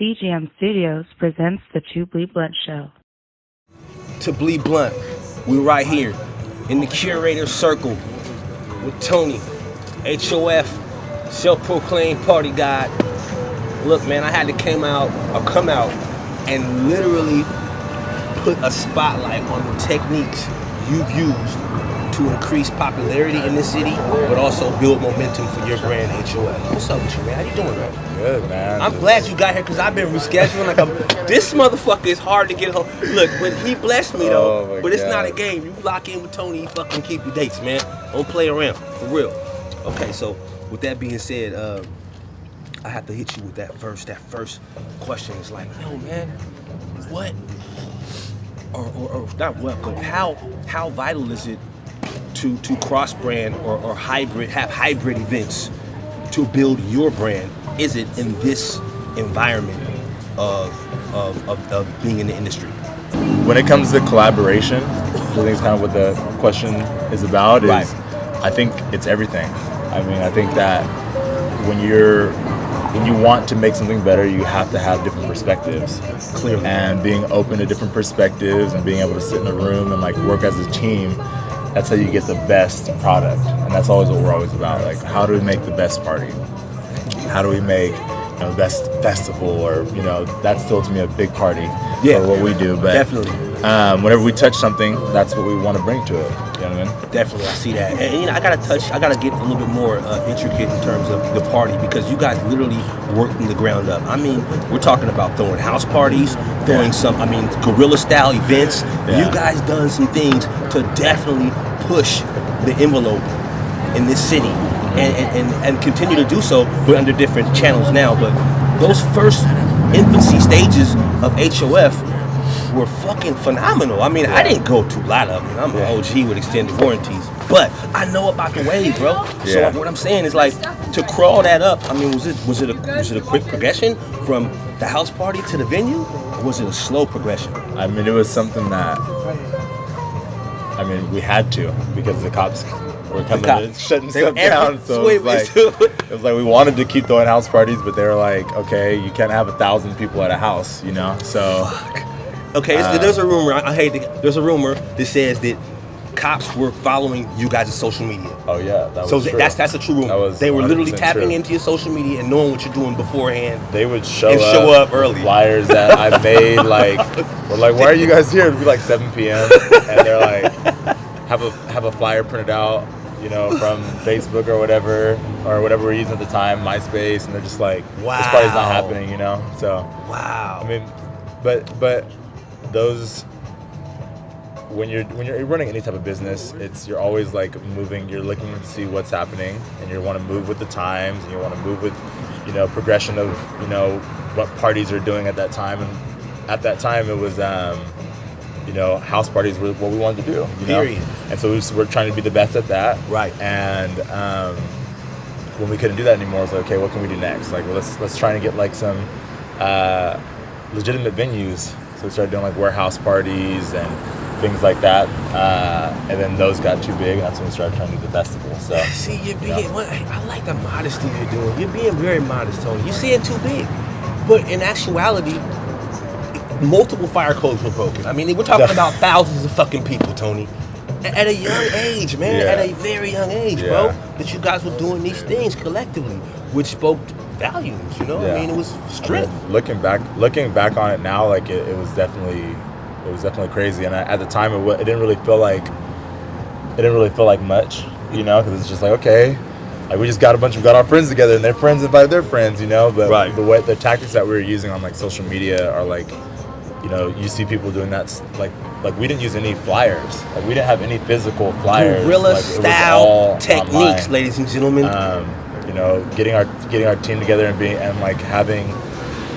CGM Studios presents the To BLEE BLUNT Show. To BLEE BLUNT, we're right here in the curator circle with Tony, HOF, self-proclaimed party god. Look, man, I had to come out and literally put a spotlight on the techniques you've used to increase popularity in this city, but also build momentum for your brand, HOF. What's up with you, man? How you doing, man? Good, man. I'm glad you got here because I've been rescheduling. This motherfucker is hard to get home. Look, when he blessed me though, but it's not a game. You lock in with Tony, you fucking keep your dates, man. Don't play around, for real. Okay, so with that being said, I have to hit you with that first question. It's like, yo, man, what, or not what, but how vital is it to cross-brand or have hybrid events to build your brand? Is it in this environment of being in the industry? When it comes to collaboration, I think it's kind of what the question is about. Right. I think it's everything. I mean, I think that when you want to make something better, you have to have different perspectives. Clearly. And being open to different perspectives and being able to sit in a room and like work as a team, that's how you get the best product. And that's always what we're always about. Like, how do we make the best party? How do we make the best festival? Or, that's still to me a big party for what we do. But definitely. Whenever we touch something, that's what we want to bring to it. You know what I mean? Definitely, I see that. And I gotta get a little bit more intricate in terms of the party, because you guys literally work from the ground up. I mean, we're talking about throwing house parties, throwing guerrilla style events. Yeah. You guys done some things to definitely push the envelope in this city, and continue to do so, but under different channels now. But those first infancy stages of HOF were fucking phenomenal. I mean, I didn't go to a lot of them. I'm an OG with extended warranties, but I know about the wave, bro. So what I'm saying is, like, to crawl that up. I mean, was it a quick progression from the house party to the venue, or was it a slow progression? I mean, it was something that we had to, because the cops were coming in and shutting stuff down. So it was like we wanted to keep throwing house parties, but they were like, okay, you can't have 1,000 people at a house, So. Fuck. Okay, there's a rumor. There's a rumor that says that cops were following you guys' social media. Oh yeah, that was true. That's a true rumor. They were literally tapping into your social media and knowing what you're doing beforehand. They would show up early. Flyers that I made, we're like, why are you guys here? It'd be like 7 p.m. and they're like, have a flyer printed out, from Facebook or whatever we're using at the time, MySpace, and they're just like, wow, this party's not happening, So wow. I mean, but those, when you're running any type of business, you're always like moving. You're looking to see what's happening, and you want to move with the times, and you want to move with progression of what parties are doing at that time. And at that time it was house parties were what we wanted to do, Period. And so we're trying to be the best at that, right? And when we couldn't do that anymore, it was like, okay, what can we do next? Like, well, let's try and get like some legitimate venues. So we started doing like warehouse parties and things like that, and then those got too big, and that's when we started trying to do the festival. So see, you're being, I like the modesty you're doing. You're being very modest, Tony. You see it too big, but in actuality, multiple fire codes were broken. I mean, we're talking about thousands of fucking people, Tony, at a young age, man. At a very young age, bro. That you guys were doing these things collectively, which spoke volumes. I mean, it was strength. I mean, looking back on it now, like it was definitely crazy. And at the time, it didn't really feel like much, because it's just like, okay, like we just got our friends together, and their friends invited their friends, But the tactics that we were using on like social media are like, you see people doing that, like we didn't use any flyers, like we didn't have any physical flyers. Guerrilla style techniques, online. Ladies and gentlemen. Getting our team together and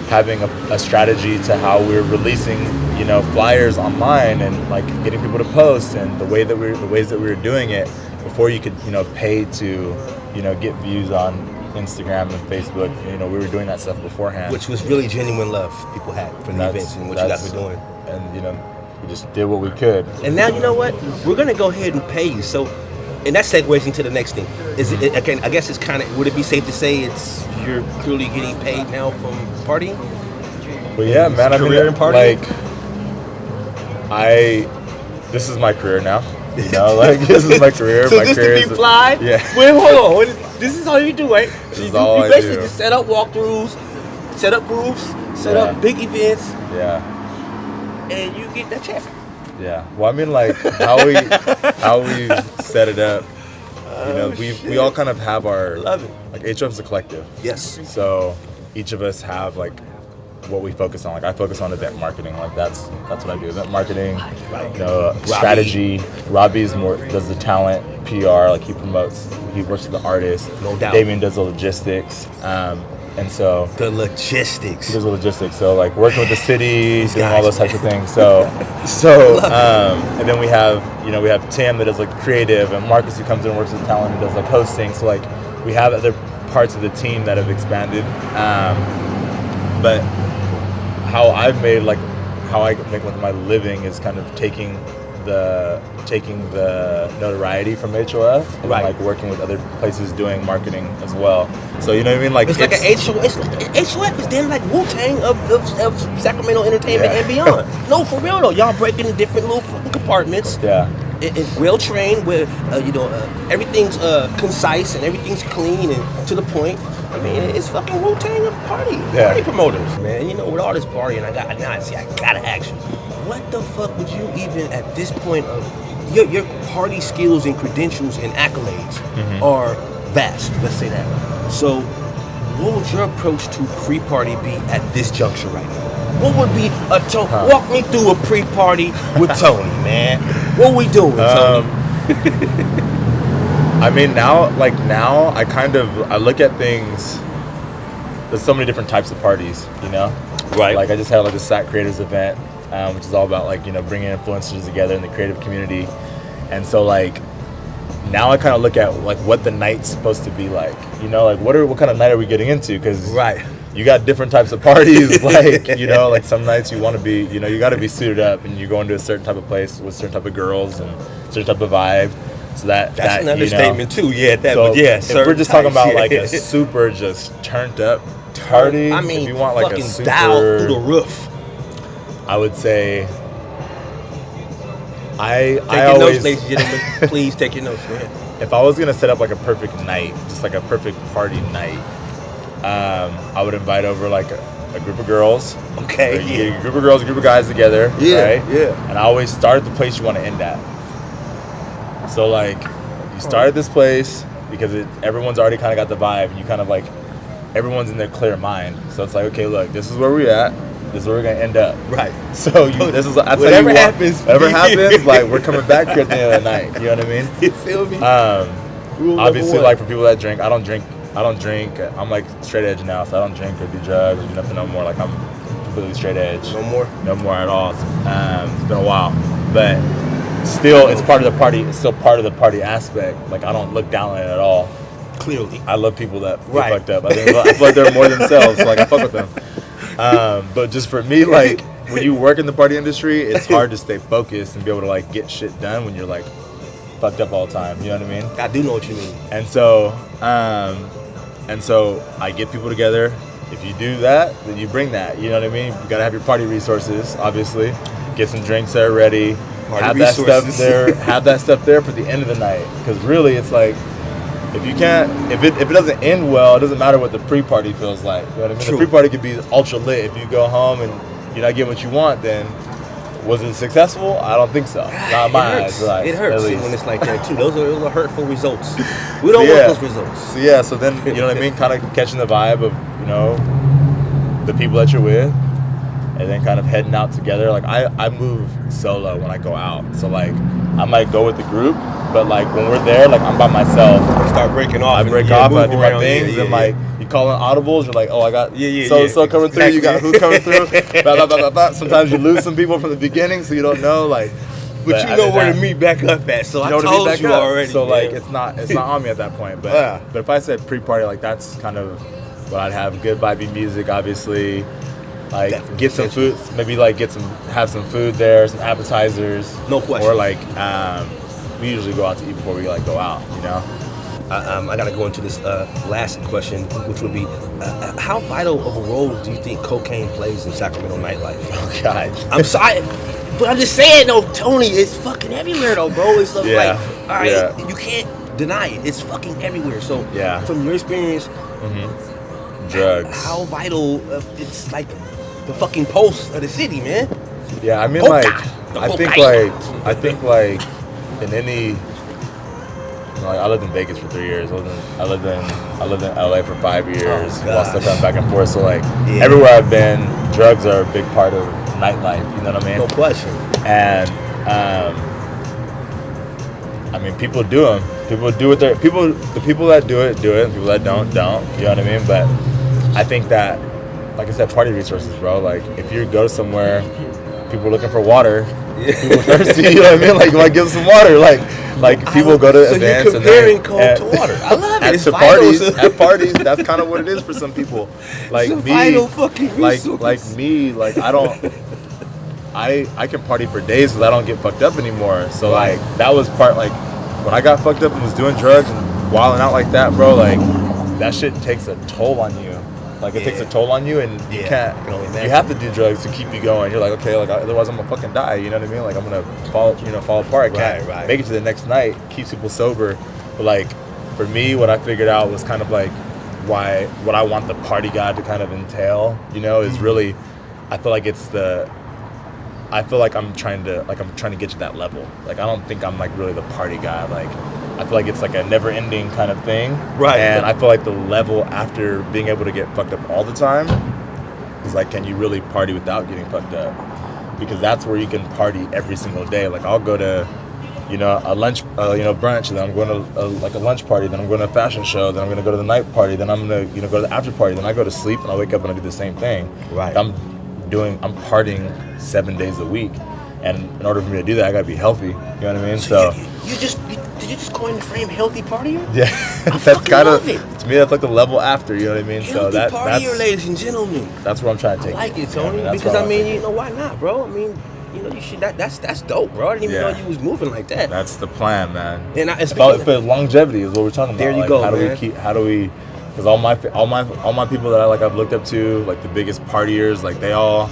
having a strategy to how we're releasing, flyers online, and like getting people to post, and the ways that we were doing it before you could, pay to, get views on Instagram and Facebook. We were doing that stuff beforehand, which was really genuine love people had for the events and what you guys were doing. And we just did what we could. And now, you know what? We're gonna go ahead and pay you. So and that segues into the next thing. Is it, I guess it's kind of, would it be safe to say you're clearly getting paid now from partying? But yeah, man, I mean, career and partying? this is my career now. You know, like this is my career. So my this career to be fly? Yeah. Wait, hold on. This is all you do, right? So This is you all I basically do. just set up walkthroughs, set up booths, set Yeah. up big events, Yeah. and you get that check. Yeah. Well, I mean, like how we set it up. You know, we all kind of have our. Love it. Like HOF is a collective. Yes. So each of us have like what we focus on. Like I focus on event marketing. Like that's what I do. Event marketing. Right. You know, strategy. Robbie's does the talent, PR. Like he works with the artists. No doubt. Damien does the logistics. And so The logistics. he does the logistics. So like working with the city, doing all guys, those types of things. So and then we have Tim that does like creative, and Marcus who comes in and works with talent and does like hosting. So like we have other parts of the team that have expanded. But how I make my living is kind of taking the notoriety from HOF and Right. like working with other places doing marketing as well. So you know what I mean? Like It's like an HOF. It's like HOF is then like Wu-Tang of Sacramento entertainment Yeah. and beyond. No, for real though. Y'all break into different little fucking compartments. Yeah. It's well trained, where everything's concise and everything's clean and to the point. I mean, it's fucking Wu-Tang of party promoters, man. You know, with all this partying, I gotta ask you, what the fuck would you even at this point of your party skills and credentials and accolades are vast. Let's say that. So, what would your approach to pre-party be at this juncture right now? What would be walk me through a pre-party with Tony, man. What we doing, Tony? I mean, now I look at things. There's so many different types of parties, you know. Right. Like I just had like the SAC Creators event, which is all about like bringing influencers together in the creative community, and so like now I kind of look at like what the night's supposed to be like, you know, like what kind of night are we getting into? Because you got different types of parties, like like some nights you want to be, you got to be suited up and you go into a certain type of place with certain type of girls and certain type of vibe. So that's an understatement too. Yeah, if we're just talking about like a super just turned up party, I mean, if you want like fucking a super dial through the roof. I would say Take your notes, ladies and gentlemen. Please take your notes, man. If I was gonna set up like a perfect night, just like a perfect party night, I would invite over like a group of girls. Okay. You get a group of girls, a group of guys together. Yeah. Right? Yeah. And I always start at the place you want to end at. So like, you start at this place because everyone's already kind of got the vibe, and you kind of like, everyone's in their clear mind. So it's like, okay, look, this is where we're at. This is where we're gonna end up. Right. So whatever happens, like we're coming back here at the end of the night. You know what I mean? You feel me? Obviously, like for people that drink, I don't drink. I'm like straight edge now, so I don't drink or do drugs or do nothing no more. Like I'm completely straight edge. No more at all. It's been a while, but still, it's part of the party. It's still part of the party aspect. Like I don't look down on it at all. Clearly, I love people that get fucked up. I feel like they're more themselves, so like I fuck with them. But just for me, like when you work in the party industry, it's hard to stay focused and be able to like get shit done when you're like fucked up all the time. You know what I mean? I do know what you mean. And so I get people together. If you do that, then you bring that. You know what I mean? You gotta have your party resources, obviously. Get some drinks there ready. Have that stuff there for the end of the night. Because really, it's like if it doesn't end well, it doesn't matter what the pre-party feels like. You know what I mean? True. The pre-party could be ultra lit. If you go home and you're not getting what you want, then was it successful? I don't think so. Not in my eyes. Like, it hurts at least. when it's like that too. Those are hurtful results. We don't want those results. So then you know what I mean, kind of catching the vibe of the people that you're with, and then kind of heading out together. Like I move solo when I go out, so like I might go with the group, but like when we're there, like I'm by myself. You start breaking off. I break off and I do my things, and like you call in audibles. You're like, oh, I got so coming through. You got who coming through. Blah, blah, blah, blah, blah. Sometimes you lose some people from the beginning, so you don't know like. But you know where to meet back up at. So I told you already. So like it's not on me at that point. But if I said pre-party, like that's kind of what I'd have. Good vibey music, obviously. Like definitely get some food, maybe like have some food there, some appetizers. No question. Or like we usually go out to eat before we like go out, I got to go into this last question, which would be, how vital of a role do you think cocaine plays in Sacramento nightlife? Oh God, I'm sorry, but I'm just saying though, Tony, it's fucking everywhere though, bro. It's like, all right, you can't deny it. It's fucking everywhere. So, from your experience, drugs. How vital it's like the fucking pulse of the city, man. Yeah, I mean, I think like in any. Like, I lived in Vegas for 3 years. I lived in LA for 5 years while still coming back and forth. So like everywhere I've been, drugs are a big part of nightlife. You know what I mean? No question. And I mean, people do them. People do it. The people that do it, and people that don't. You know what I mean? But I think that, like I said, party resources, bro. Like if you go somewhere, people are looking for water. People thirsty. You know what I mean? Like give them some water. Like people go to events and comparing cold to water. I love it. It's at parties, that's kind of what it is for some people. Like it's me, like me, like I can party for days because I don't get fucked up anymore. So like that was part, like when I got fucked up and was doing drugs and wilding out like that, bro. Like that shit takes a toll on you. Like it takes a toll on you, and you can't. You have to do drugs to keep you going. You're like, okay, like otherwise I'm gonna fucking die. You know what I mean? Like I'm gonna fall apart. I can't make it to the next night. Keeps people sober. But like for me, what I figured out was kind of like what I want the party guy to kind of entail. You know, is really, I feel like I'm trying to get to that level. Like I don't think I'm like really the party guy. Like I feel like it's like a never-ending kind of thing. Right. And I feel like the level after being able to get fucked up all the time is like, can you really party without getting fucked up? Because that's where you can party every single day. Like I'll go to, a lunch, brunch, and then I'm going to a lunch party, then I'm going to a fashion show, then I'm going to go to the night party, then I'm going to, go to the after party, then I go to sleep and I wake up and I do the same thing. Right. I'm partying 7 days a week. And in order for me to do that, I got to be healthy. You know what I mean? So did you just coin the frame healthy partier? Yeah, that's kind of, to me, that's like the level after, you know what I mean? Healthy partier, ladies and gentlemen. That's what I'm trying to take. I like it, Tony, because I mean, why not, bro? I mean, you should. That's dope, bro. I didn't even know you was moving like that. That's the plan, man. And it's about longevity is what we're talking about. There you go, man. How do we? Because all my people that I've looked up to, like the biggest partiers, like they all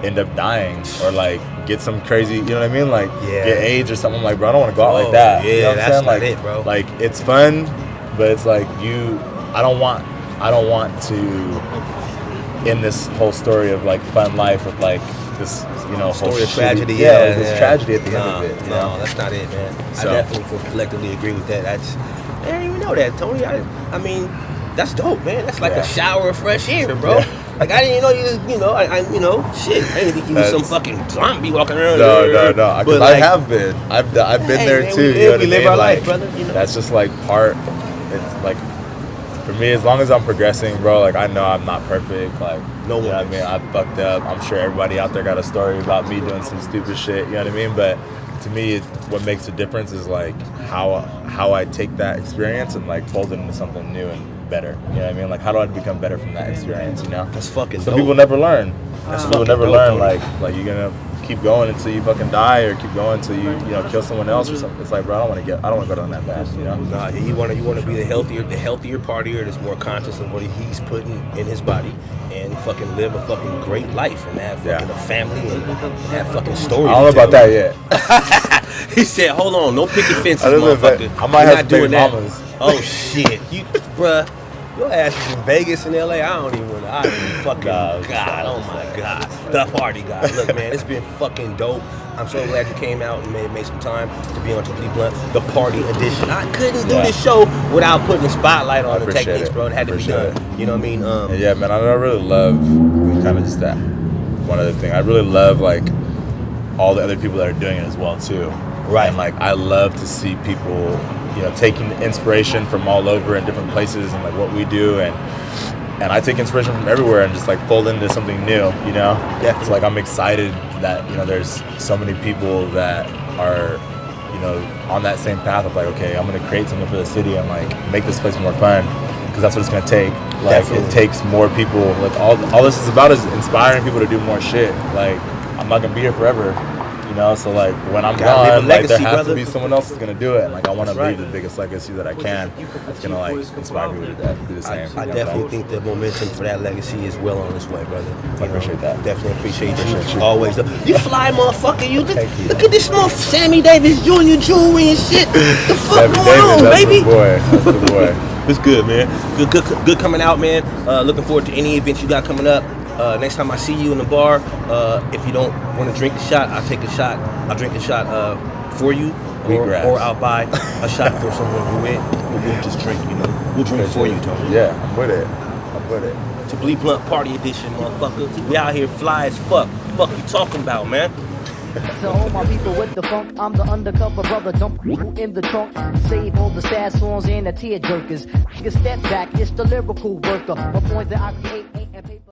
end up dying or like get some crazy, you know what I mean? Like get AIDS or something. I'm like, bro, I don't want to go out like that. Yeah, you know what that's I'm saying? not it, bro. Like it's fun, but it's like I don't want to end this whole story of like fun life with like this, whole story of tragedy. This tragedy at the end of it. No, that's not it, man. So, I definitely collectively agree with that. I didn't even know that, Tony. I mean, that's dope, man. That's like a shower of fresh air, bro. Yeah. Like I didn't know shit. I didn't think you was some fucking zombie walking around. No. But like, I have been. I've been there man, too. We live our life, brother. That's just like part. It's like for me, as long as I'm progressing, bro. Like I know I'm not perfect. Like no one. You know what I mean? I fucked up. I'm sure everybody out there got a story about me doing some stupid shit. You know what I mean? But to me, what makes a difference is like how I take that experience and like fold it into something new and better. You know what I mean? Like how do I become better from that experience? That's fucking Some dope. people never learn. That's people never learn. Like you're gonna keep going until you fucking die, or keep going until you kill someone else or something. It's like, bro, I don't want to go down that path. Nah, you want to be the healthier partier that's more conscious of what he's putting in his body, and fucking live a fucking great life and have fucking a family and have fucking stories. I don't know about that yet. He said, "Hold on, no picket fences, motherfucker. I might have doing that." Oh shit, bruh. Your ass is in Vegas and LA. I don't even want to. God. Oh my God. The party guy. Look, man, it's been fucking dope. I'm so glad you came out and made some time to be on BLEE BUNT, the party edition. I couldn't do this show without putting a spotlight on the techniques, bro. It had to be done. You know what I mean? Yeah, man. I really love kind of just that. One other thing, I really love like all the other people that are doing it as well too. Right. And like I love to see people, taking inspiration from all over in different places and like what we do, and I take inspiration from everywhere and just like fold into something new, Definitely. It's like I'm excited that, there's so many people that are, on that same path of like, okay, I'm gonna create something for the city and like make this place more fun, because that's what it's gonna take. Like Definitely. It takes more people. Like all this is about is inspiring people to do more shit. Like I'm not gonna be here forever. You know, so like when I'm Gotta leave a gone, like there legacy, has brother. to be someone else that's gonna do it. And like I want to That's leave right. the biggest legacy that I can. That's gonna like inspire people to do the same. I definitely think the momentum for that legacy is well on its way, brother. I appreciate that. Definitely appreciate Appreciate you. you. Always. You fly, motherfucker. You Thank you. look at this motherfucker, Sammy Davis Jr. jewelry and shit. The fuck Sammy going Davis, on, that's baby? the boy. That's the boy. It's good, man. Good coming out, man. Looking forward to any events you got coming up. Next time I see you in the bar, if you don't want to drink a shot, I'll take a shot. I'll drink a shot for you, or I'll buy a shot for someone who win. We'll just drink, you know. We'll drink for you, Tony. Yeah, I'm with it. I'm with it. To BLEE Blunt Party Edition, motherfucker. We out here fly as fuck. Fuck you talking about, man? To all my people with the funk, I'm the undercover brother, dump in the trunk. Save all the sad songs and the tear jerkers. Step back, it's the lyrical worker. My points that I create